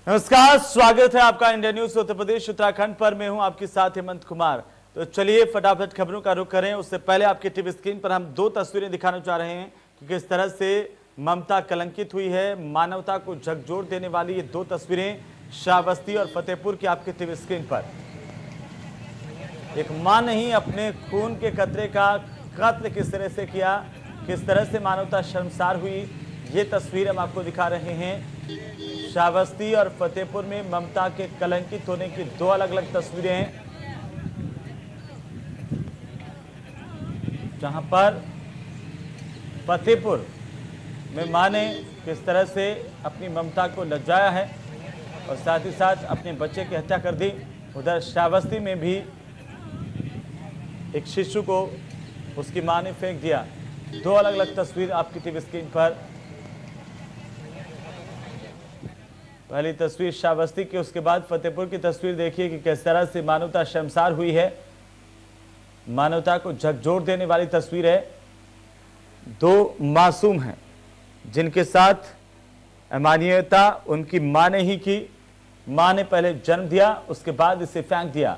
नमस्कार, स्वागत है आपका इंडिया न्यूज उत्तर प्रदेश उत्तराखंड पर। मैं हूं आपके साथ हेमंत कुमार। तो चलिए फटाफट खबरों का रुख करें। उससे पहले आपके टीवी स्क्रीन पर हम दो तस्वीरें दिखाना चाह रहे हैं कि किस तरह से ममता कलंकित हुई है। मानवता को झकझोर देने वाली ये दो तस्वीरें श्रावस्ती और फतेहपुर की आपके टीवी स्क्रीन पर। एक मां ने ही अपने खून के कतरे का कत्ल किस तरह से किया, किस तरह से मानवता शर्मसार हुई, ये तस्वीर हम आपको दिखा रहे हैं। श्रावस्ती और फतेहपुर में ममता के कलंकित होने की दो अलग अलग तस्वीरें हैं, जहां पर फतेहपुर में मां ने किस तरह से अपनी ममता को लज्जाया है और साथ ही साथ अपने बच्चे की हत्या कर दी। उधर श्रावस्ती में भी एक शिशु को उसकी मां ने फेंक दिया। दो अलग अलग तस्वीर आपकी टीवी स्क्रीन पर। पहली तस्वीर श्रावस्ती की, उसके बाद फतेहपुर की तस्वीर देखिए कि किस तरह से मानवता शर्मसार हुई है। मानवता को झकझोर देने वाली तस्वीर है। दो मासूम हैं जिनके साथ अमानवीयता उनकी मां ने ही की। मां ने पहले जन्म दिया, उसके बाद इसे फेंक दिया।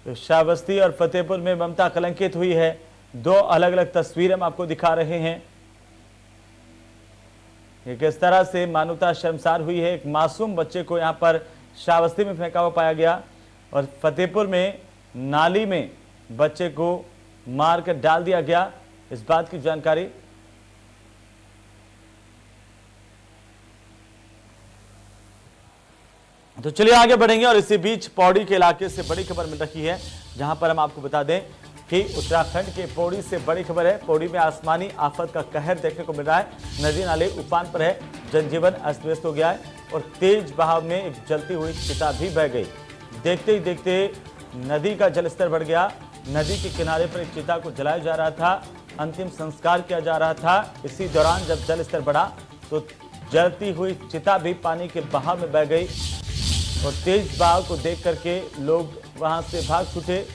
तो श्रावस्ती और फतेहपुर में ममता कलंकित हुई है। दो अलग अलग तस्वीर हम आपको दिखा रहे हैं कि किस तरह से मानवता शर्मसार हुई है। एक मासूम बच्चे को यहां पर श्रावस्ती में फेंका हुआ पाया गया और फतेहपुर में नाली में बच्चे को मार कर डाल दिया गया, इस बात की जानकारी। तो चलिए आगे बढ़ेंगे और इसी बीच पौड़ी के इलाके से बड़ी खबर मिल रही है, जहां पर हम आपको बता दें कि उत्तराखंड के पौड़ी से बड़ी खबर है। पौड़ी में आसमानी आफत का कहर देखने को मिल रहा है। नदी नाले उफान पर है, जनजीवन अस्त व्यस्त हो गया है और तेज बहाव में एक जलती हुई चिता भी बह गई। देखते ही देखते नदी का जलस्तर बढ़ गया। नदी के किनारे पर एक चिता को जलाया जा रहा था, अंतिम संस्कार किया जा रहा था। इसी दौरान जब जलस्तर बढ़ा तो जलती हुई चिता भी पानी के बहाव में बह गई और तेज बहाव को देख करके लोग वहां से भाग छूटे।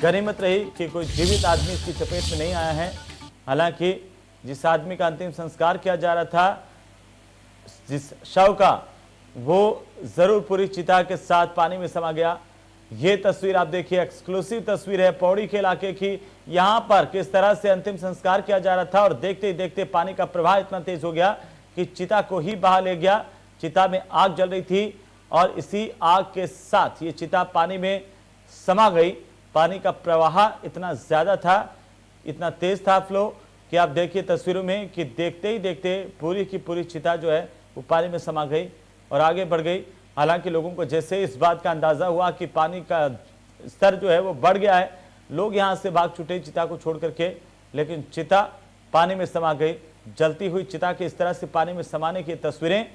गनीमत रही कि कोई जीवित आदमी इसकी चपेट में नहीं आया है। हालांकि जिस आदमी का अंतिम संस्कार किया जा रहा था, जिस शव का, वो जरूर पूरी चिता के साथ पानी में समा गया। ये तस्वीर आप देखिए, एक्सक्लूसिव तस्वीर है पौड़ी के इलाके की। यहां पर किस तरह से अंतिम संस्कार किया जा रहा था और देखते ही देखते पानी का प्रवाह इतना तेज हो गया कि चिता को ही बहा ले गया। चिता में आग जल रही थी और इसी आग के साथ ये चिता पानी में समा गई। पानी का प्रवाह इतना ज्यादा था, इतना तेज था फ्लो कि आप देखिए तस्वीरों में कि देखते ही देखते पूरी की पूरी चिता जो है वो पानी में समा गई और आगे बढ़ गई। हालांकि लोगों को जैसे इस बात का अंदाजा हुआ कि पानी का स्तर जो है वो बढ़ गया है, लोग यहां से भाग छूटे चिता को छोड़ करके, लेकिन चिता पानी में समा गई। जलती हुई चिता के इस तरह से पानी में समाने की तस्वीरें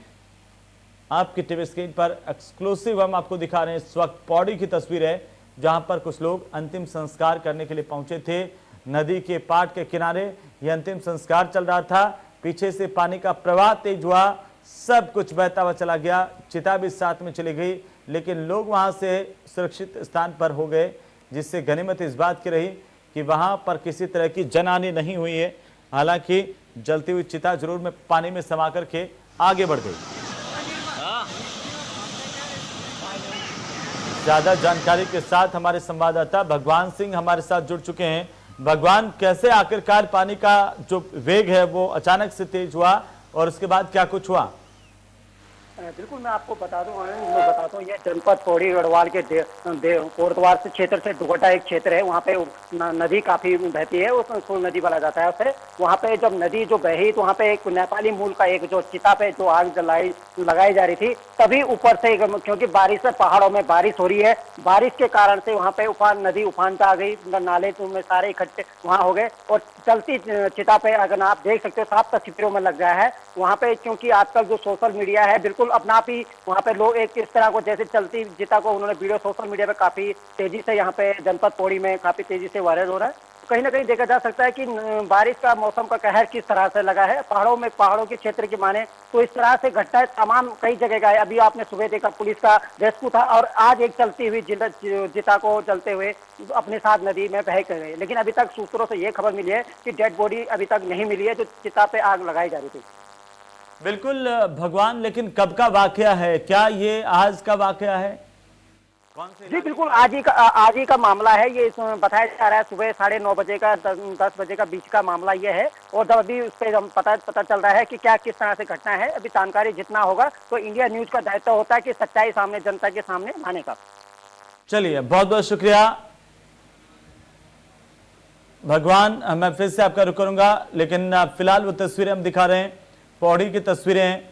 आपकी टीवी स्क्रीन पर एक्सक्लूसिव हम आपको दिखा रहे हैं। इस वक्त पौड़ी की तस्वीर है, जहां पर कुछ लोग अंतिम संस्कार करने के लिए पहुंचे थे। नदी के पाट के किनारे यह अंतिम संस्कार चल रहा था। पीछे से पानी का प्रवाह तेज हुआ, सब कुछ बहता हुआ चला गया, चिता भी साथ में चली गई, लेकिन लोग वहां से सुरक्षित स्थान पर हो गए, जिससे गनीमत इस बात की रही कि वहां पर किसी तरह की जनहानि नहीं हुई है। हालांकि जलती हुई चिता जरूर में पानी में समा करके आगे बढ़ गई। ज्यादा जानकारी के साथ हमारे संवाददाता भगवान सिंह हमारे साथ जुड़ चुके हैं। भगवान, कैसे आखिरकार पानी का जो वेग है वो अचानक से तेज हुआ और उसके बाद क्या कुछ हुआ? बिल्कुल, मैं आपको बताता हूँ ये जनपद पौड़ी गढ़वाल के कोटद्वार से क्षेत्र से दुघटा एक क्षेत्र है। वहाँ पे नदी काफी बहती है, उसको नदी बोला जाता है उसे। वहाँ पे जब नदी जो बही तो वहाँ पे एक नेपाली मूल का एक जो चिता पे जो आग लगाई जा रही थी, तभी ऊपर से क्योंकि बारिश है, पहाड़ों में बारिश हो रही है, बारिश के कारण से वहाँ पे नदी उफान पे आ गई। नाले में सारे इकट्ठे वहाँ हो गए और चलती चिता पे अगर आप देख सकते हो साफ तस्वीरों में लग गया है वहाँ पे। क्योंकि आजकल जो सोशल मीडिया है बिल्कुल अपना आप ही वहाँ पे लोग एक इस तरह को जैसे चलती चिता को उन्होंने वीडियो सोशल मीडिया पे काफी तेजी से यहाँ पे जनपद पौड़ी में काफी तेजी से वायरल हो रहा है। कहीं ना कहीं देखा जा सकता है कि बारिश का मौसम का कहर किस तरह से लगा है पहाड़ों के क्षेत्र की माने तो इस तरह से घटनाएं तमाम कई जगह का है। अभी आपने सुबह देखा पुलिस का रेस्क्यू था और आज एक चलती हुई जिता को चलते हुए अपने साथ नदी में बह कर गए, लेकिन अभी तक सूत्रों से ये खबर मिली है कि डेड बॉडी अभी तक नहीं मिली है जो चिता पे आग लगाई जा रही थी। बिल्कुल भगवान, लेकिन कब का वाकया है? क्या ये आज का वाकया है? कौन से? जी बिल्कुल, आज ही का मामला है। ये बताया जा रहा है सुबह 9:30 बजे का 10 बजे का बीच का मामला ये है। और जब अभी उस पर पता चल रहा है कि क्या किस तरह से घटना है। अभी जानकारी जितना होगा तो इंडिया न्यूज का दायित्व होता है कि सच्चाई सामने जनता के सामने आने का। चलिए, बहुत बहुत शुक्रिया भगवान। मैं फिर से आपका रुक करूंगा, लेकिन फिलहाल वो तस्वीरें हम दिखा रहे हैं, पौड़ी की तस्वीरें हैं।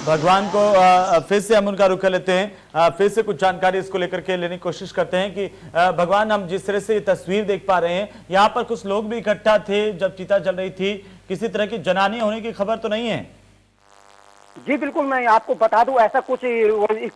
भगवान को फिर से हम उनका रुख कर लेते हैं, फिर से कुछ जानकारी इसको लेकर के लेने की कोशिश करते हैं कि भगवान, हम जिस तरह से ये तस्वीर देख पा रहे हैं, यहाँ पर कुछ लोग भी इकट्ठा थे जब चिता जल रही थी, किसी तरह की जनानी होने की खबर तो नहीं है? जी बिल्कुल, मैं आपको बता दूं ऐसा कुछ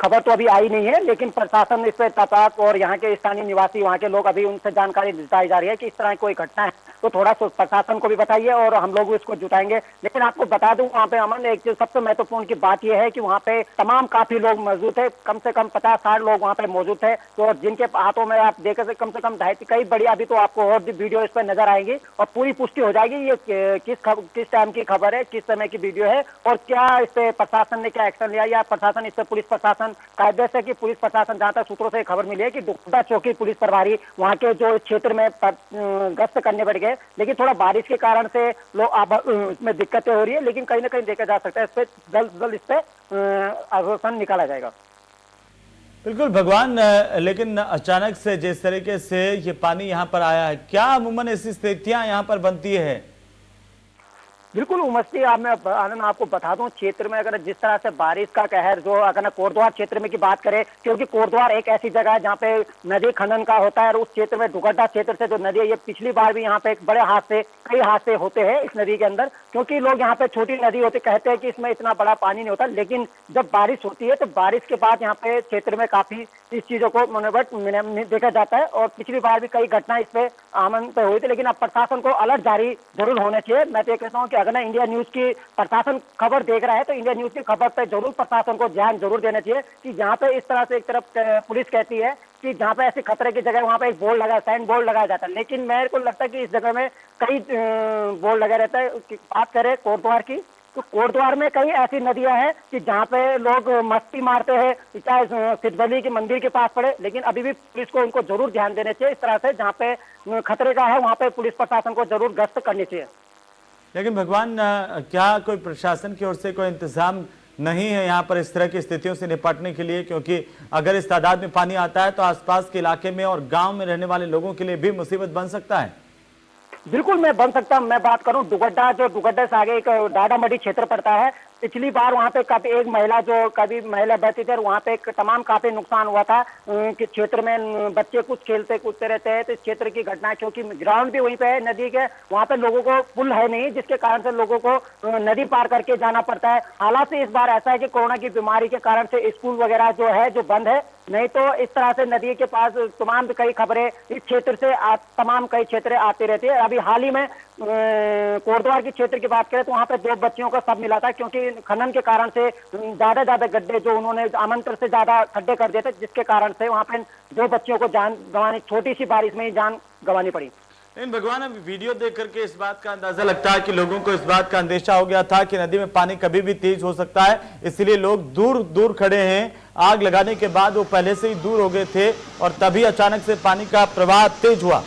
खबर तो अभी आई नहीं है, लेकिन प्रशासन इस पर तपाक और यहाँ के स्थानीय निवासी वहाँ के लोग अभी उनसे जानकारी जुटाई जा रही है कि इस तरह कोई घटना है तो थोड़ा सा प्रशासन को भी बताइए और हम लोग इसको जुटाएंगे। लेकिन आपको बता दूं वहाँ पे अमन, एक जो सबसे महत्वपूर्ण की बात यह है कि वहाँ पे तमाम काफी लोग मौजूद थे, कम से कम 50-60 लोग वहाँ पे मौजूद थे, तो जिनके हाथों में आप देखे से कम 2.5 कई बड़ी अभी तो आपको और भी वीडियो इस पर नजर आएगी और पूरी पुष्टि हो जाएगी ये किस टाइम की खबर है, किस समय की वीडियो है और क्या इस पे प्रशासन ने क्या एक्शन लिया या प्रशासन इस पर पुलिस प्रशासन कायदे से कि पुलिस प्रशासन जहां तक सूत्रों से खबर मिली है कि दुगड्डा चौकी पुलिस प्रभारी वहां के जो क्षेत्र में गश्त करने बढ़ गए, लेकिन थोड़ा बारिश के कारण से लोग इसमें दिक्कतें हो रही है, लेकिन कहीं ना कहीं देखा जा सकता है इस पर जल्द इस पर आश्वासन निकाला जाएगा। बिल्कुल भगवान, लेकिन अचानक से जिस तरीके से ये पानी यहाँ पर आया है, क्या अमूमन ऐसी स्थितियां यहाँ पर बनती है? बिल्कुल उमसती है। मैं आनंद आपको बता दूं, क्षेत्र में अगर जिस तरह से बारिश का कहर जो अगर कोटद्वार क्षेत्र में की बात करें, क्योंकि कोटद्वार एक ऐसी जगह है जहाँ पे नदी खनन का होता है और उस क्षेत्र में दुगड्डा क्षेत्र से जो नदी है, ये पिछली बार भी यहाँ पे एक कई हादसे होते हैं इस नदी के अंदर, क्योंकि लोग यहाँ पे छोटी नदी होती कहते हैं कि इसमें इतना बड़ा पानी नहीं होता, लेकिन जब बारिश होती है तो बारिश के बाद यहाँ पे क्षेत्र में काफी इस चीजों को मनोबट देखा जाता है और पिछली बार भी कई घटनाएं इस पे आमन पे हुई थी। लेकिन अब प्रशासन को अलर्ट जारी जरूर होने चाहिए। मैं तो कहता हूँ कि अगर ना इंडिया न्यूज की प्रशासन खबर देख रहा है तो इंडिया न्यूज की खबर पे जरूर प्रशासन को ध्यान जरूर देना चाहिए कि जहाँ पे इस तरह से एक तरफ पुलिस कहती है कि जहाँ पे ऐसे खतरे की जगह वहाँ पे एक बोर्ड लगा, साइन बोर्ड लगाया जाता है, लेकिन मेरे को लगता है कि इस जगह में कई बोर्ड लगा रहता है। बात करें कोटद्वार की तो कोटद्वार में कई ऐसी नदियां हैं कि जहाँ पे लोग मस्ती मारते हैं, चाहे सिद्धबली के मंदिर के पास पड़े, लेकिन अभी भी पुलिस को उनको जरूर ध्यान देने चाहिए। इस तरह से जहाँ पे खतरे का है वहाँ पे पुलिस प्रशासन को जरूर गश्त करनी चाहिए। लेकिन भगवान, क्या कोई प्रशासन की ओर से कोई इंतजाम नहीं है यहाँ पर इस तरह की स्थितियों से निपटने के लिए? क्योंकि अगर इस तादाद में पानी आता है तो आसपास के इलाके में और गांव में रहने वाले लोगों के लिए भी मुसीबत बन सकता है। बिल्कुल मैं बन सकता हूँ। मैं बात करूँ दुगड्डा से आगे एक डाडामढ़ी क्षेत्र पड़ता है। पिछली बार वहाँ पे काफी एक महिला महिला बहती थी और वहाँ पे तमाम काफी नुकसान हुआ था कि क्षेत्र में बच्चे कुछ खेलते कूदते रहते हैं, तो इस क्षेत्र की घटना, क्योंकि ग्राउंड भी वहीं पे है नदी के, वहाँ पे लोगों को पुल है नहीं जिसके कारण से लोगों को नदी पार करके जाना पड़ता है। हालांकि इस बार ऐसा है कि कोरोना की बीमारी के कारण से स्कूल वगैरह जो बंद है, नहीं तो इस तरह से नदी के पास तमाम कई खबरें इस क्षेत्र से तमाम कई क्षेत्र आती रहती है। अभी हाल ही में कोटद्वार के क्षेत्र की बात करें तो वहाँ पे 2 बच्चियों का शव मिला था, क्योंकि खनन के कारण से ज्यादा गड्ढे जो उन्होंने आमंत्रण से ज्यादा खड्डे कर दिए थे, जिसके कारण से वहाँ पे 2 बच्चियों को जान गंवानी, छोटी सी बारिश में ही जान गंवानी पड़ी। लेकिन भगवान, अब वीडियो देख करके इस बात का अंदाजा लगता है कि लोगों को इस बात का अंदेशा हो गया था कि नदी में पानी कभी भी तेज हो सकता है, इसलिए लोग दूर दूर खड़े हैं। आग लगाने के बाद वो पहले से ही दूर हो गए थे और तभी अचानक से पानी का प्रवाह तेज हुआ।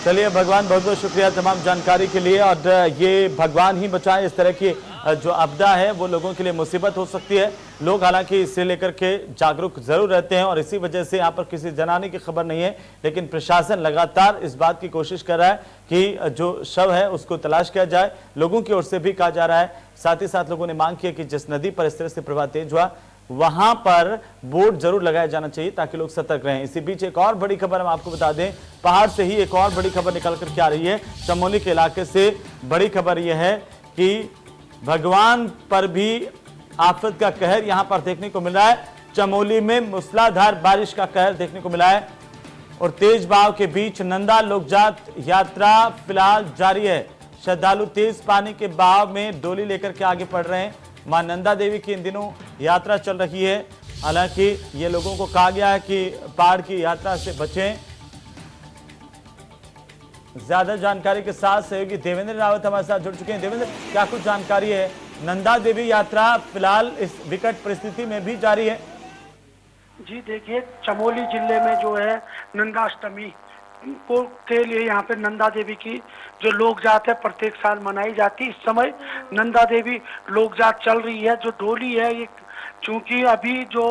चलिए भगवान, बहुत बहुत शुक्रिया तमाम जानकारी के लिए। और ये भगवान ही बचाए, इस तरह की जो आपदा है वो लोगों के लिए मुसीबत हो सकती है। लोग हालांकि इसे लेकर के जागरूक जरूर रहते हैं और इसी वजह से यहाँ पर किसी जनाने की खबर नहीं है, लेकिन प्रशासन लगातार इस बात की कोशिश कर रहा है कि जो शव है उसको तलाश किया जाए। लोगों की ओर से भी कहा जा रहा है, साथ ही साथ लोगों ने मांग की कि जिस नदी पर इस तरह से प्रवाह तेज हुआ वहां पर बोर्ड जरूर लगाया जाना चाहिए ताकि लोग सतर्क रहें। इसी बीच एक और बड़ी खबर हम आपको बता दें, पहाड़ से ही एक और बड़ी खबर निकल करके आ रही है। चमोली के इलाके से बड़ी खबर यह है कि भगवान पर भी आफत का कहर यहां पर देखने को मिल रहा है। चमोली में मूसलाधार बारिश का कहर देखने को मिला है और तेज बहाव के बीच नंदा लोकजात यात्रा फिलहाल जारी है। श्रद्धालु तेज पानी के बहाव में डोली लेकर के आगे बढ़ रहे हैं। मां नंदा देवी की इन दिनों यात्रा चल रही है। हालांकि ये लोगों को कहा गया है कि पहाड़ की यात्रा से बचें। ज्यादा जानकारी के साथ सहयोगी देवेंद्र रावत हमारे साथ जुड़ चुके हैं। देवेंद्र, क्या कुछ जानकारी है? नंदा देवी यात्रा फिलहाल इस विकट परिस्थिति में भी जारी है। जी देखिए, चमोली जिले में जो है नंदाष्टमी को के लिए यहाँ पे नंदा देवी की जो लोक जात है प्रत्येक साल मनाई जाती है। इस समय नंदा देवी लोक जात चल रही है। जो डोली है ये चूंकि अभी जो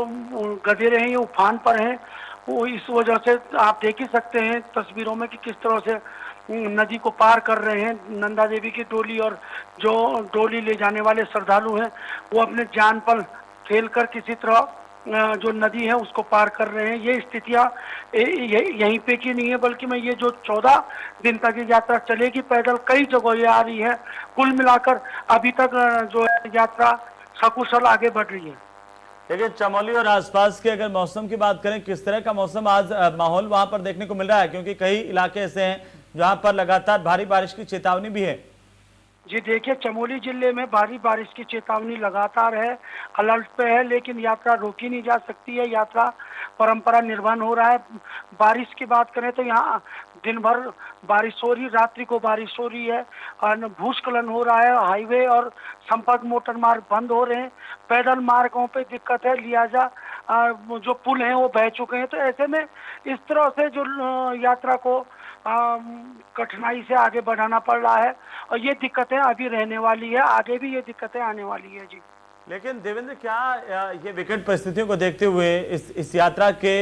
गधेरे हैं ये उफान पर हैं, वो इस वजह से आप देख ही सकते हैं तस्वीरों में कि किस तरह से नदी को पार कर रहे हैं नंदा देवी की डोली। और जो डोली ले जाने वाले श्रद्धालु हैं वो अपने जान पर खेल कर किसी तरह जो नदी है उसको पार कर रहे हैं। ये स्थितियां यहीं पे की नहीं है, बल्कि मैं ये जो 14 दिन तक ये यात्रा चलेगी पैदल कई जगह ये आ रही है। कुल मिलाकर अभी तक जो है यात्रा सकुशल आगे बढ़ रही है। देखिए, चमोली और आसपास के अगर मौसम की बात करें, किस तरह का मौसम आज माहौल वहां पर देखने को मिल रहा है? क्योंकि कई इलाके ऐसे हैं जहां पर लगातार भारी बारिश की चेतावनी भी है। जी देखिए, चमोली जिले में भारी बारिश की चेतावनी लगातार है, अलर्ट पे है, लेकिन यात्रा रोकी नहीं जा सकती है। यात्रा परंपरा निर्वहन हो रहा है। बारिश की बात करें तो यहाँ दिन भर बारिश हो रही, रात्रि को बारिश हो रही है और भूस्खलन हो रहा है। हाईवे और संपर्क मोटर मार्ग बंद हो रहे हैं। पैदल मार्गों पे दिक्कत है, लिहाजा जो पुल हैं वो बह चुके हैं। तो ऐसे में इस तरह से जो यात्रा को कठिनाई से आगे बढ़ाना पड़ रहा है और ये दिक्कतें अभी रहने वाली है, आगे भी ये दिक्कतें आने वाली है। जी लेकिन देवेंद्र, क्या ये विकट परिस्थितियों को देखते हुए इस यात्रा के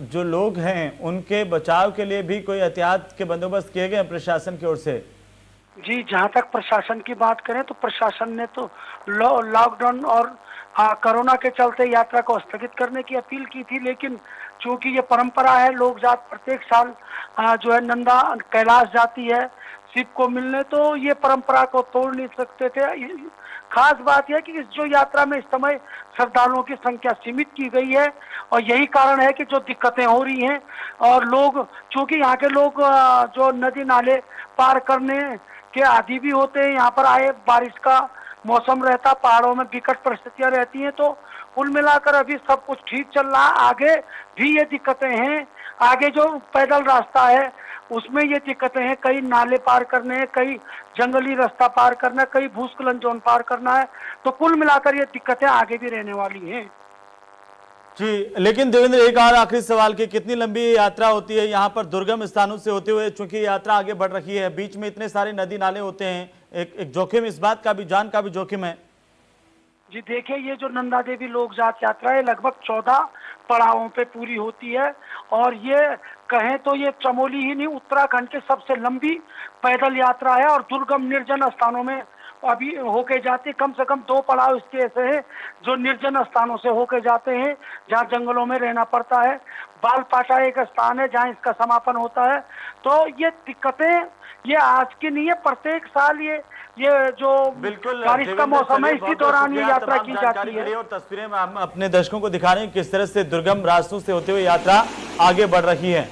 जो लोग हैं उनके बचाव के लिए भी कोई एहतियात के बंदोबस्त किए गए प्रशासन की ओर से? जी, जहाँ तक प्रशासन की बात करें तो प्रशासन ने तो लॉकडाउन और कोरोना के चलते यात्रा को स्थगित करने की अपील की थी, लेकिन चूंकि ये परंपरा है, लोग जात प्रत्येक साल जो है नंदा कैलाश जाती है शिव को मिलने, तो ये परंपरा को तोड़ नहीं सकते थे। खास बात यह कि इस जो यात्रा में इस समय श्रद्धालुओं की संख्या सीमित की गई है और यही कारण है कि जो दिक्कतें हो रही हैं और लोग चूंकि यहाँ के लोग जो नदी नाले पार करने के आदी भी होते हैं, यहाँ पर आए बारिश का मौसम रहता, पहाड़ों में विकट परिस्थितियां रहती हैं, तो कुल मिलाकर अभी सब कुछ ठीक चल रहा है। आगे भी ये दिक्कतें हैं, आगे जो पैदल रास्ता है उसमें ये दिक्कतें हैं, कई नाले पार करने हैं, कई जंगली रास्ता पार करना है, कई भूस्खलन जोन पार करना है, तो कुल मिलाकर ये दिक्कतें आगे भी रहने वाली हैं। जी, लेकिन देवेंद्र, एक और आखिरी सवाल की कितनी लंबी यात्रा होती है यहाँ पर दुर्गम स्थानों से होते हुए? चूंकि यात्रा आगे बढ़ रही है, बीच में इतने सारे नदी नाले होते हैं, एक जोखिम, इस बात का भी, जान का भी जोखिम है। जी देखिए, ये जो नंदा देवी लोक जात यात्रा है लगभग 14 पड़ावों पे पूरी होती है और ये कहें तो ये चमोली ही नहीं उत्तराखंड के सबसे लंबी पैदल यात्रा है और दुर्गम निर्जन स्थानों में अभी होके जाते। कम से कम 2 पड़ाव इसके ऐसे हैं जो निर्जन स्थानों से होके जाते हैं, जहाँ जंगलों में रहना पड़ता है। बालपाटा एक स्थान है जहाँ इसका समापन होता है। तो ये दिक्कतें ये आज की नहीं है, प्रत्येक साल ये जो बिल्कुल बारिश का मौसम है इसी दौरान ये यात्रा की जाती है। और तस्वीरें में हम अपने दर्शकों को दिखा रहे हैं किस तरह से दुर्गम रास्तों से होते हुए यात्रा आगे बढ़ रही है।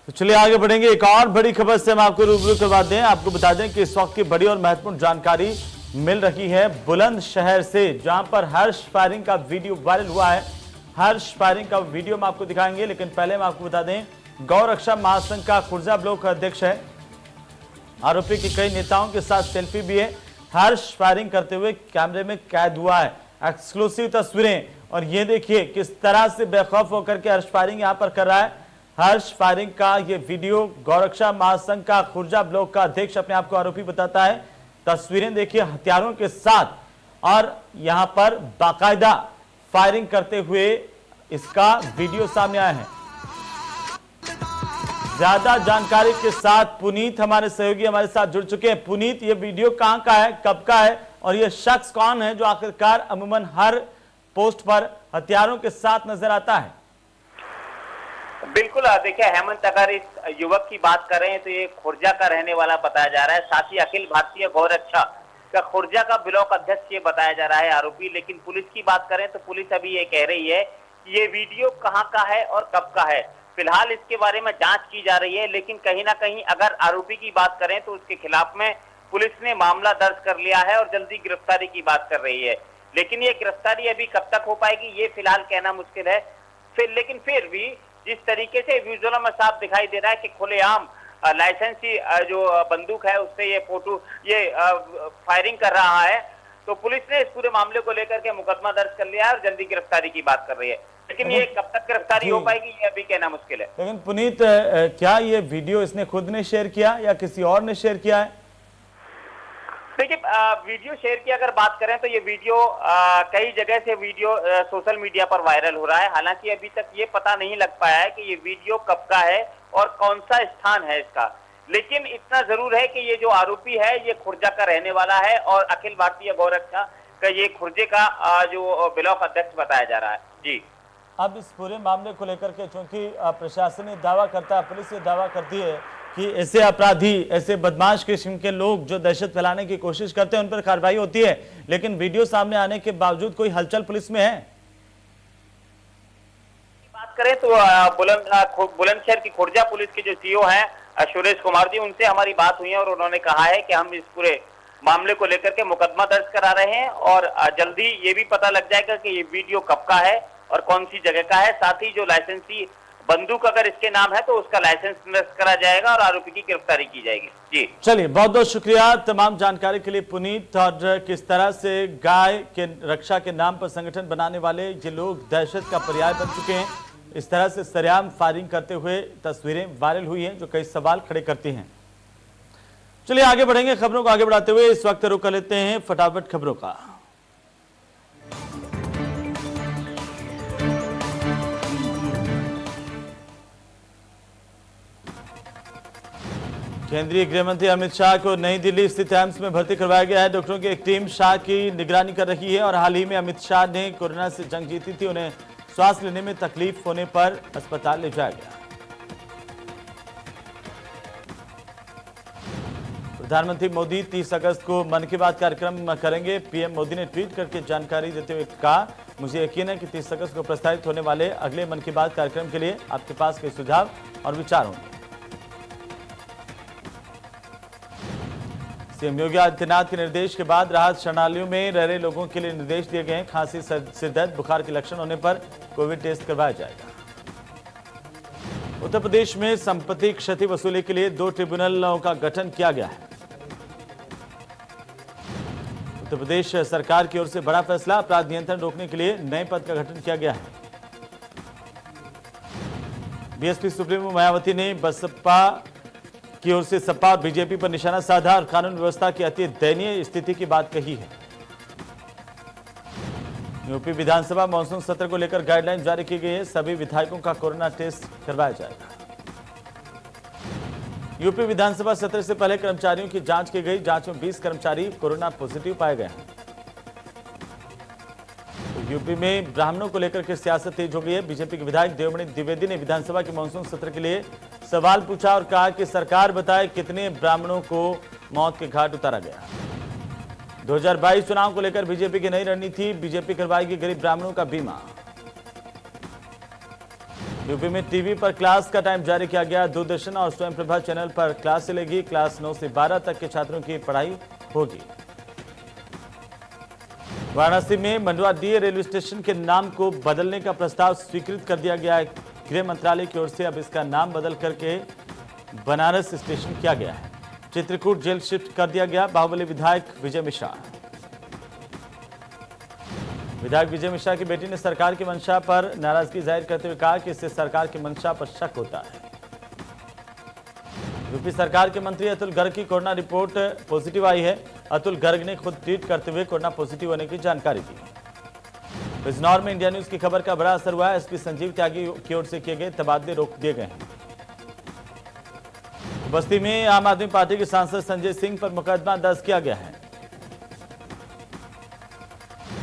तो चलिए आगे बढ़ेंगे। एक और बड़ी खबर से हम आपको रूबरू करवा दें। आपको बता दें कि इस वक्त की बड़ी और महत्वपूर्ण जानकारी मिल रही है बुलंदशहर से, जहां पर हर्ष फायरिंग का वीडियो वायरल हुआ है। हर्ष फायरिंग का वीडियो हम आपको दिखाएंगे, लेकिन पहले हम आपको बता दें गौ रक्षा महासंघ का खुर्जा ब्लॉक अध्यक्ष है। आरोपी की कई नेताओं के साथ सेल्फी भी है। हर्ष फायरिंग करते हुए कैमरे में कैद हुआ है। एक्सक्लूसिव तस्वीरें, और ये देखिए किस तरह से बेखौफ होकर के हर्ष फायरिंग यहां पर कर रहा है। हर्ष फायरिंग का ये वीडियो गौरक्षा महासंघ का खुर्जा ब्लॉक का अध्यक्ष अपने आप को आरोपी बताता है। तस्वीरें देखिए हथियारों के साथ, और यहां पर बाकायदा फायरिंग करते हुए इसका वीडियो सामने आया है। ज्यादा जानकारी के साथ पुनीत हमारे सहयोगी हमारे साथ जुड़ चुके हैं। पुनीत, ये वीडियो कहां का है, कब का है, और ये शख्स कौन है जो आखिरकार अमूमन हर पोस्ट पर हथियारों के साथ नजर आता है? बिल्कुल देखिए हेमंत, अगर इस युवक की बात करें तो ये खुर्जा का रहने वाला बताया जा रहा है। साथ ही अखिल भारतीय गौरक्षा का खुर्जा का ब्लॉक अध्यक्ष ये बताया जा रहा है आरोपी। लेकिन पुलिस की बात करें तो पुलिस अभी ये कह रही है कि ये वीडियो कहां का है और कब का है। फिलहाल इसके बारे में जांच की जा रही है, लेकिन कहीं ना कहीं अगर आरोपी की बात करें तो उसके खिलाफ में पुलिस ने मामला दर्ज कर लिया है और जल्दी गिरफ्तारी की बात कर रही है। लेकिन ये गिरफ्तारी अभी कब तक हो पाएगी ये फिलहाल कहना मुश्किल है। लेकिन फिर भी जिस तरीके से विजुअल में साफ दिखाई दे रहा है कि खुलेआम लाइसेंसी जो बंदूक है उससे ये फायरिंग कर रहा है, तो पुलिस ने इस पूरे मामले को लेकर के मुकदमा दर्ज कर लिया है और जल्दी गिरफ्तारी की बात कर रही है। लेकिन ये कब तक गिरफ्तारी हो पाएगी ये अभी कहना मुश्किल है। लेकिन पुनीत, क्या ये वीडियो इसने खुद ने शेयर किया या किसी और ने शेयर किया है? देखिए वीडियो शेयर की अगर बात करें तो ये वीडियो कई जगह से वीडियो सोशल मीडिया पर वायरल हो रहा है। हालांकि अभी तक ये पता नहीं लग पाया है कि ये वीडियो कब का है और कौन सा स्थान है इसका। लेकिन इतना जरूर है कि ये जो आरोपी है ये खुर्जा का रहने वाला है और अखिल भारतीय गौरक्षा का ये खुर्जे का जो ब्लॉक अध्यक्ष बताया जा रहा है। जी, अब इस पूरे मामले को लेकर के चूंकि प्रशासन ने दावा करता है, पुलिस ये दावा करती है कि ऐसे अपराधी, ऐसे बदमाश किस्म के लोग जो दहशत फैलाने की कोशिश करते हैं उन पर कार्रवाई होती है, लेकिन वीडियो सामने आने के बावजूद कोई हलचल पुलिस में है? बात करें तो बुलंदशहर की खुर्जा पुलिस के जो सीओ हैं सुरेश कुमार जी, उनसे हमारी बात हुई है और उन्होंने कहा है कि हम इस पूरे मामले को लेकर के मुकदमा दर्ज करा रहे हैं और जल्दी ये भी पता लग जाएगा कि ये वीडियो कब का है और कौन सी जगह का है। साथ ही जो लाइसेंसी बंदूक अगर इसके नाम है तो उसका लाइसेंस निरस्त करा जाएगा और आरोपी की गिरफ्तारी की जाएगी। जी चलिए, बहुत बहुत शुक्रिया तमाम जानकारी के लिए पुनीत। और किस तरह से गाय के रक्षा के नाम पर संगठन बनाने वाले ये लोग दहशत का पर्याय बन चुके हैं, इस तरह से सरेआम फायरिंग करते हुए तस्वीरें वायरल हुई हैं जो कई सवाल खड़े करती हैं। चलिए आगे बढ़ेंगे, खबरों को आगे बढ़ाते हुए इस वक्त रुक लेते हैं फटाफट खबरों का। केंद्रीय गृह मंत्री अमित शाह को नई दिल्ली स्थित एम्स में भर्ती करवाया गया है। डॉक्टरों की एक टीम शाह की निगरानी कर रही है और हाल ही में अमित शाह ने कोरोना से जंग जीती थी, उन्हें श्वास लेने में तकलीफ होने पर अस्पताल ले जाया गया। प्रधानमंत्री मोदी 30 अगस्त को मन की बात कार्यक्रम करेंगे। पीएम मोदी ने ट्वीट करके जानकारी देते हुए कहा, मुझे यकीन है कि 30 अगस्त को प्रसारित होने वाले अगले मन की बात कार्यक्रम के लिए आपके पास कई सुझाव और विचार होंगे। सीएम योगी आदित्यनाथ के निर्देश के बाद राहत शरणालयों में रह रहे लोगों के लिए निर्देश दिए गए हैं। खांसी, सिरदर्द, बुखार के लक्षण होने पर कोविड टेस्ट करवाया जाएगा। उत्तर प्रदेश में संपत्ति क्षति वसूली के लिए 2 ट्रिब्यूनलों का गठन किया गया है। उत्तर प्रदेश सरकार की ओर से बड़ा फैसला, अपराध नियंत्रण रोकने के लिए नए पद का गठन किया गया है। बीएसपी सुप्रीमो मायावती ने बसपा की ओर से सपा और बीजेपी पर निशाना साधा और कानून व्यवस्था की अति दयनीय स्थिति की बात कही है। यूपी विधानसभा मानसून सत्र को लेकर गाइडलाइन जारी की गई है। सभी विधायकों का कोरोना टेस्ट करवाया जाएगा। यूपी विधानसभा सत्र से पहले कर्मचारियों की जांच की गई। जांच में 20 कर्मचारी कोरोना पॉजिटिव पाए गए हैं। यूपी में ब्राह्मणों को लेकर के सियासत तेज हो गई है। बीजेपी के विधायक देवमणि द्विवेदी ने विधानसभा के मानसून सत्र के लिए सवाल पूछा और कहा कि सरकार बताए कितने ब्राह्मणों को मौत के घाट उतारा गया। 2022 चुनाव को लेकर बीजेपी की नई रणनीति, बीजेपी करवाएगी गरीब ब्राह्मणों का बीमा। यूपी में टीवी पर क्लास का टाइम जारी किया गया। दूरदर्शन और स्वयं प्रभा चैनल पर क्लास चलेगी। क्लास 9 से 12 तक के छात्रों की पढ़ाई होगी। वाराणसी में मंडुआडीह रेलवे स्टेशन के नाम को बदलने का प्रस्ताव स्वीकृत कर दिया गया है। गृह मंत्रालय की ओर से अब इसका नाम बदल करके बनारस स्टेशन किया गया है। चित्रकूट जेल शिफ्ट कर दिया गया। बाहुबली विधायक विजय मिश्रा की बेटी ने सरकार की मंशा पर नाराजगी जाहिर करते हुए कहा कि इससे सरकार की मंशा पर शक होता है। यूपी सरकार के मंत्री अतुल गर्ग की कोरोना रिपोर्ट पॉजिटिव आई है। अतुल गर्ग ने खुद ट्वीट करते हुए कोरोना पॉजिटिव होने की जानकारी दी। बिजनौर में इंडिया न्यूज की खबर का बड़ा असर हुआ है। एसपी संजीव त्यागी की ओर से किए गए तबादले रोक दिए गए हैं। बस्ती में आम आदमी पार्टी के सांसद संजय सिंह पर मुकदमा दर्ज किया गया है।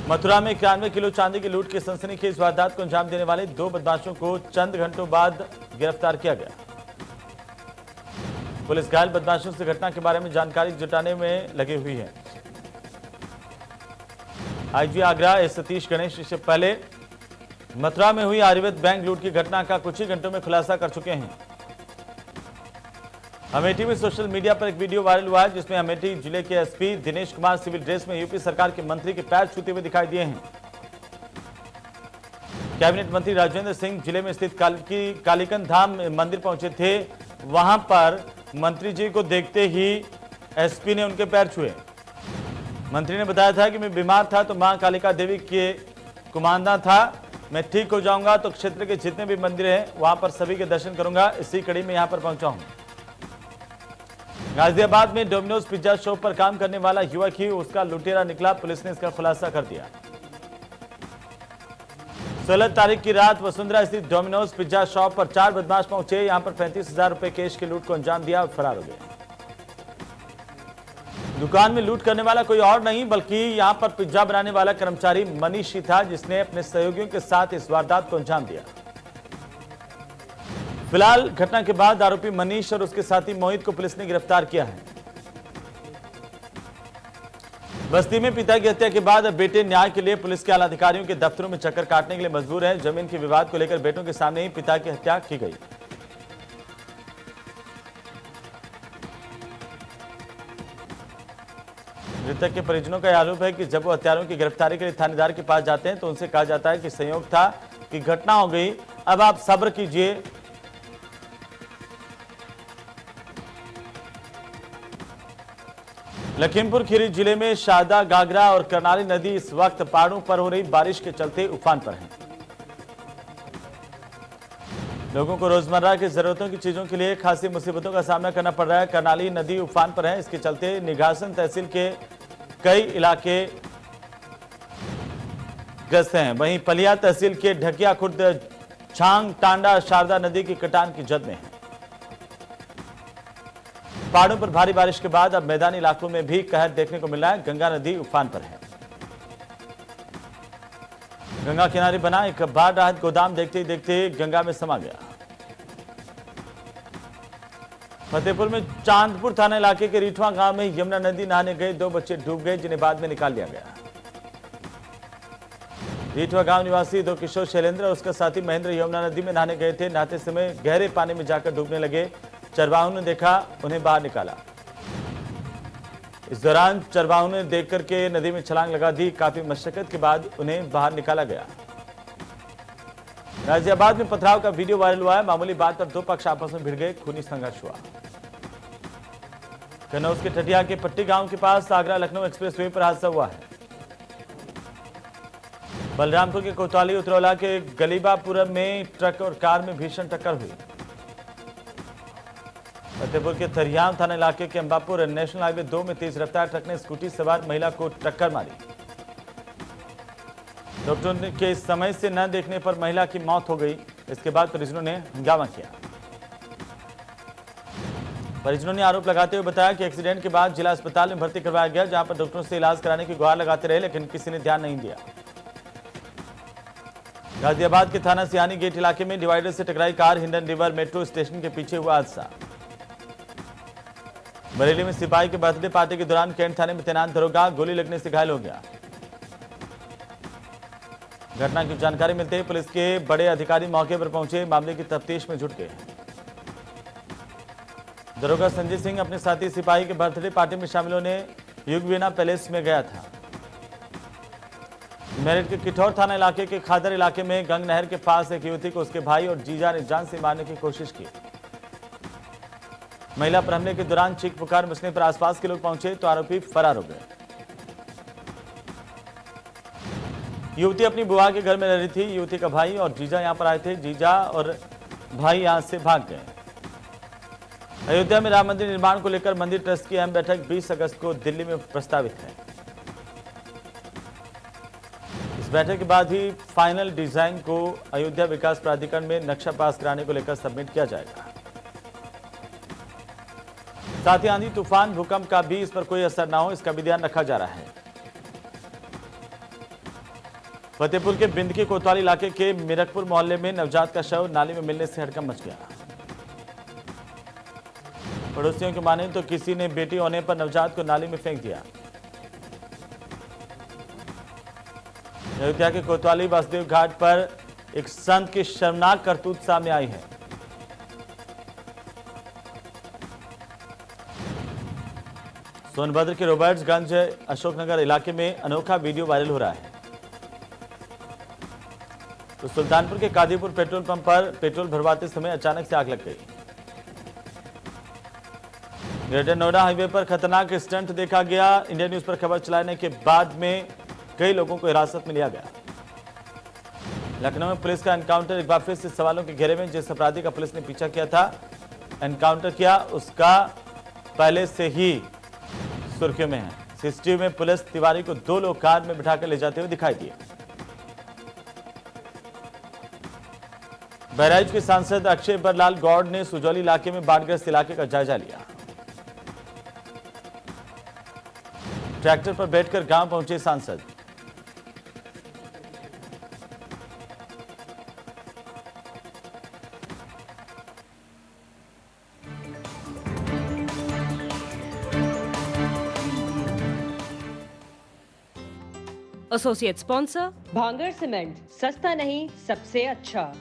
मथुरा में 91 किलो चांदी की लूट की सनसनीखेज वारदात को अंजाम देने वाले 2 बदमाशों को चंद घंटों बाद गिरफ्तार किया गया। पुलिस घायल बदमाशों से घटना के बारे में जानकारी जुटाने में लगी हुई है। आईजी आगरा एस सतीश गणेश इससे पहले मथुरा में हुई आयुर्वेद बैंक लूट की घटना का कुछ ही घंटों में खुलासा कर चुके हैं। अमेठी में सोशल मीडिया पर एक वीडियो वायरल हुआ है जिसमें अमेठी जिले के SP Dinesh Kumar civil dress में यूपी सरकार के मंत्री के पैर छूते हुए दिखाई दिए हैं। कैबिनेट मंत्री राजेंद्र सिंह जिले में स्थित कालीकन धाम मंदिर पहुंचे थे। वहां पर मंत्री जी को देखते ही एसपी ने उनके पैर छुए। मंत्री ने बताया था कि मैं बीमार था तो मां कालिका देवी के कुमांदा था, मैं ठीक हो जाऊंगा तो क्षेत्र के जितने भी मंदिर हैं वहां पर सभी के दर्शन करूंगा। इसी कड़ी में यहां पर पहुंचा हूं। गाजियाबाद में डोमिनोज पिज्जा शॉप पर काम करने वाला युवक ही उसका लुटेरा निकला। पुलिस ने इसका खुलासा कर दिया। 16 तारीख की रात वसुंधरा स्थित डोमिनोज पिज्जा शॉप पर 4 बदमाश पहुंचे। यहां पर 35,000 रुपए कैश की लूट को अंजाम दिया और फरार हो गए। दुकान में लूट करने वाला कोई और नहीं बल्कि यहां पर पिज्जा बनाने वाला कर्मचारी मनीष ही था जिसने अपने सहयोगियों के साथ इस वारदात को अंजाम दिया। फिलहाल घटना के बाद आरोपी मनीष और उसके साथी मोहित को पुलिस ने गिरफ्तार किया है। बस्ती में पिता की हत्या के बाद अब बेटे न्याय के लिए पुलिस के आला अधिकारियों के दफ्तरों में चक्कर काटने के लिए मजबूर हैं। जमीन के विवाद को लेकर बेटों के सामने ही पिता की हत्या की गई। मृतक के परिजनों का आरोप है कि जब वो हत्यारों की गिरफ्तारी के लिए थानेदार के पास जाते हैं तो उनसे कहा जाता है कि संयोग था कि घटना हो गई, अब आप सब्र कीजिए। लखीमपुर खीरी जिले में शारदा, गागरा और करनाली नदी इस वक्त पहाड़ों पर हो रही बारिश के चलते उफान पर हैं। लोगों को रोजमर्रा की जरूरतों की चीजों के लिए खासी मुसीबतों का सामना करना पड़ रहा है। करनाली नदी उफान पर है। इसके चलते निघासन तहसील के कई इलाके ग्रस्त हैं। वहीं पलिया तहसील के ढकिया खुर्द, छांग, टांडा शारदा नदी की कटान की जद में है। पहाड़ों पर भारी बारिश के बाद अब मैदानी इलाकों में भी कहर देखने को मिल रहा है। गंगा नदी उफान पर है। गंगा किनारे बना एक बाढ़ राहत गोदाम देखते ही देखते गंगा में समा गया। फतेहपुर में चांदपुर थाना इलाके के रीठवा गांव में यमुना नदी नहाने गए 2 बच्चे डूब गए जिन्हें बाद में निकाल लिया गया। रीठवा गांव निवासी 2 किशोर शैलेंद्र और उसका साथी महेंद्र यमुना नदी में नहाने गए थे। नहाते समय गहरे पानी में जाकर डूबने लगे। चरवाहों ने देखा, उन्हें बाहर निकाला। इस दौरान चरवाहों ने देख करके नदी में छलांग लगा दी। काफी मशक्कत के बाद उन्हें बाहर निकाला गया। गाजियाबाद में पथराव का वीडियो वायरल हुआ है। मामूली बात पर 2 पक्ष आपस में भिड़ गए, खूनी संघर्ष हुआ। कन्नौज के टटिया के पट्टी गांव के पास आगरा लखनऊ एक्सप्रेसवे पर हादसा हुआ है। बलरामपुर के कोतवाली उतरौला के गलीबापुरम में ट्रक और कार में भीषण टक्कर हुई। फतेहपुर के थरियाम थाना इलाके के अंबापुर नेशनल हाईवे 2 में तेज रफ्तार ट्रक ने स्कूटी सवार महिला को टक्कर मारी। डॉक्टर के समय से न देखने पर महिला की मौत हो गई। इसके बाद परिजनों ने हंगामा किया। परिजनों ने आरोप लगाते हुए बताया कि एक्सीडेंट के बाद जिला अस्पताल में भर्ती करवाया गया, जहां पर डॉक्टरों से इलाज कराने की गुहार लगाते रहे लेकिन किसी ने ध्यान नहीं दिया। गाजियाबाद के थाना सियानी गेट इलाके में डिवाइडर से टकराई car, Hindon river metro station के पीछे हुआ हादसा। बरेली में सिपाही के बर्थडे पार्टी के दौरान कैंट थाने में तैनात दरोगा गोली लगने से घायल हो गया। घटना की जानकारी मिलते ही पुलिस के बड़े अधिकारी मौके पर पहुंचे, मामले की तफ्तीश में जुट गए। दरोगा संजय सिंह अपने साथी सिपाही के बर्थडे पार्टी में शामिल होने युगवीना पैलेस में गया था। मेरठ के किठौर थाना इलाके के खादर इलाके में गंग नहर के पास एक युवती को उसके भाई और जीजा ने जान से मारने की कोशिश की। महिला पर हमले के दौरान चीख पुकार मचने पर आसपास के लोग पहुंचे तो आरोपी फरार हो गए। युवती अपनी बुआ के घर में रह रही थी। युवती का भाई और जीजा यहां पर आए थे। जीजा और भाई यहां से भाग गए। अयोध्या में राम मंदिर निर्माण को लेकर मंदिर ट्रस्ट की अहम बैठक 20 अगस्त को दिल्ली में प्रस्तावित है। इस बैठक के बाद ही फाइनल डिजाइन को अयोध्या विकास प्राधिकरण में नक्शा पास कराने को लेकर सबमिट किया जाएगा। साथ ही आंधी तूफान भूकंप का भी इस पर कोई असर न हो, इसका भी ध्यान रखा जा रहा है। फतेहपुर के बिंदकी कोतवाली इलाके के मीरकपुर मोहल्ले में नवजात का शव नाली में मिलने से हड़कंप मच गया। पड़ोसियों की माने तो किसी ने बेटी होने पर नवजात को नाली में फेंक दिया। अयोध्या के कोतवाली वासुदेव घाट पर एक संत की शर्मनाक करतूत सामने आई है। सोनभद्र के रॉबर्ट्सगंज अशोकनगर इलाके में अनोखा वीडियो वायरल हो रहा है। तो सुल्तानपुर के कादीपुर पेट्रोल पंप पर पेट्रोल भरवाते समय अचानक से आग लग गई। ग्रेटर नोएडा हाईवे पर खतरनाक स्टंट देखा गया। इंडिया न्यूज पर खबर चलाने के बाद में कई लोगों को हिरासत में लिया गया। लखनऊ में पुलिस का एनकाउंटर, एक बार फिर से सवालों के घेरे में। जिस अपराधी का पुलिस ने पीछा किया था, एनकाउंटर किया, उसका पहले से ही सुर्खियों में है। सीसीटीवी में पुलिस तिवारी को 2 लोग कार में बिठाकर ले जाते हुए दिखाई दिए। बहराइच के सांसद अक्षय बरलाल गौड़ ने सुजौली इलाके में बाढ़ग्रस्त इलाके का जायजा लिया। ट्रैक्टर पर बैठकर गांव पहुंचे सांसद। एसोसिएट स्पॉन्सर भांगर सीमेंट, सस्ता नहीं सबसे अच्छा।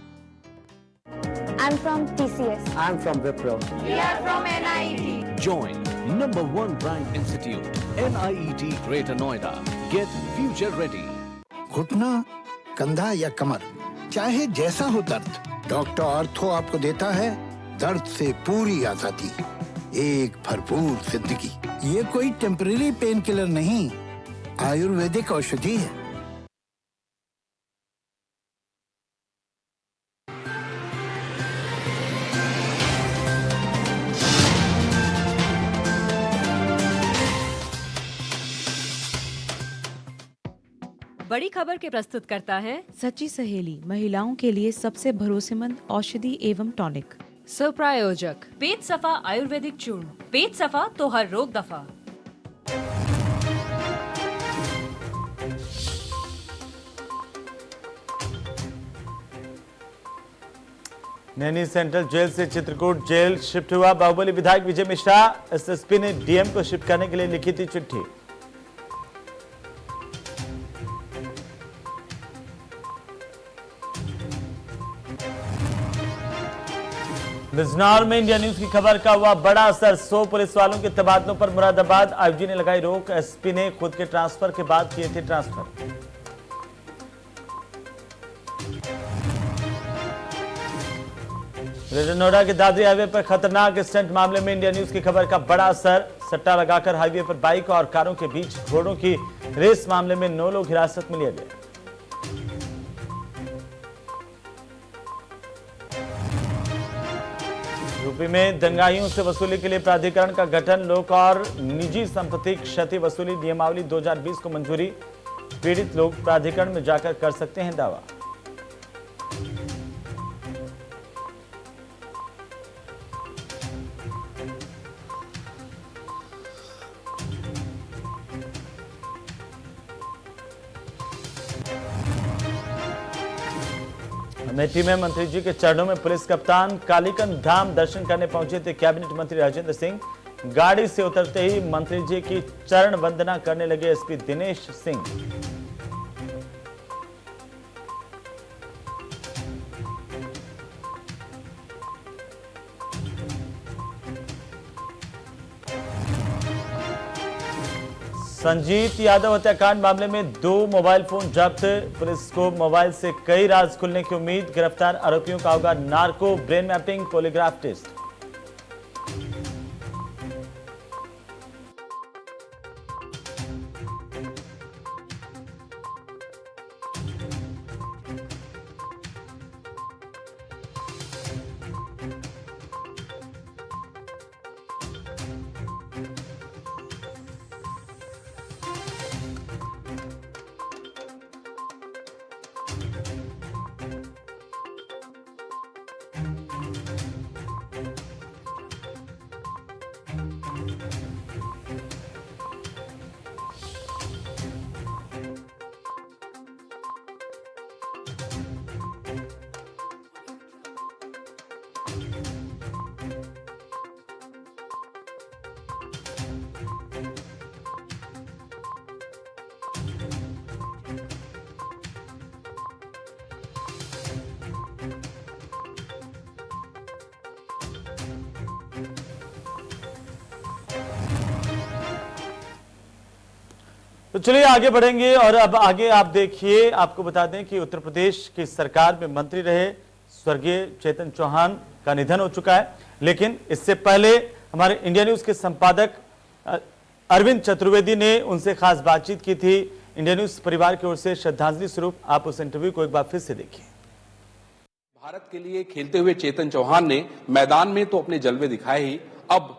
I'm from TCS. I'm from Wipro. We are from NIET. Join #1 rank institute, NIET Greater Noida. Get future ready. घुटना, कंधा या कमर, चाहे जैसा हो दर्द, डॉक्टर ऑर्थो आपको देता है दर्द से पूरी आजादी, एक भरपूर जिंदगी। ये कोई टेम्परेरी पेन किलर नहीं, आयुर्वेदिक औषधि है। बड़ी खबर के प्रस्तुत करता है सच्ची सहेली, महिलाओं के लिए सबसे भरोसेमंद औषधि एवं टॉनिक। सह प्रायोजक पेट सफा आयुर्वेदिक चूर्ण, पेट सफा तो हर रोग दफा। नैनी सेंट्रल जेल से चित्रकूट जेल शिफ्ट हुआ बाहुबली विधायक विजय मिश्रा। एसएसपी ने डीएम को शिफ्ट करने के लिए लिखी थी चिट्ठी। बिजनौर में इंडिया न्यूज की खबर का हुआ बड़ा असर। 100 पुलिस वालों के तबादलों पर मुरादाबाद आईजी ने लगाई रोक। एसपी ने खुद के ट्रांसफर के बाद किए थे ट्रांसफर। ग्रेटर नोएडा के दादरी हाईवे पर खतरनाक स्टंट मामले में इंडिया न्यूज की खबर का बड़ा असर। सट्टा लगाकर हाईवे पर बाइक और कारों के बीच घोड़ों की रेस मामले में 9 लोग हिरासत में लिए गए। यूपी में दंगाइयों से वसूली के लिए प्राधिकरण का गठन। लोक और निजी संपत्ति क्षति वसूली नियमावली 2020 को मंजूरी। पीड़ित लोग प्राधिकरण में जाकर कर सकते हैं दावा। अमेठी में मंत्री जी के चरणों में पुलिस कप्तान। कालीकंठ धाम दर्शन करने पहुंचे थे कैबिनेट मंत्री राजेंद्र सिंह। गाड़ी से उतरते ही मंत्री जी की चरण वंदना करने लगे एसपी दिनेश सिंह। संजीत यादव हत्याकांड मामले में 2 मोबाइल फोन जब्त। पुलिस को मोबाइल से कई राज खुलने की उम्मीद। गिरफ्तार आरोपियों का होगा narco, brain mapping, polygraph test. तो चलिए आगे बढ़ेंगे और अब आगे आप देखिए, आपको बता दें कि उत्तर प्रदेश की सरकार में मंत्री रहे स्वर्गीय चेतन चौहान का निधन हो चुका है, लेकिन इससे पहले हमारे इंडिया न्यूज के संपादक अरविंद चतुर्वेदी ने उनसे खास बातचीत की थी। इंडिया न्यूज परिवार की ओर से श्रद्धांजलि स्वरूप आप उस इंटरव्यू को एक बार फिर से देखिए। भारत के लिए खेलते हुए चेतन चौहान ने मैदान में तो अपने जलवे दिखाए ही, अब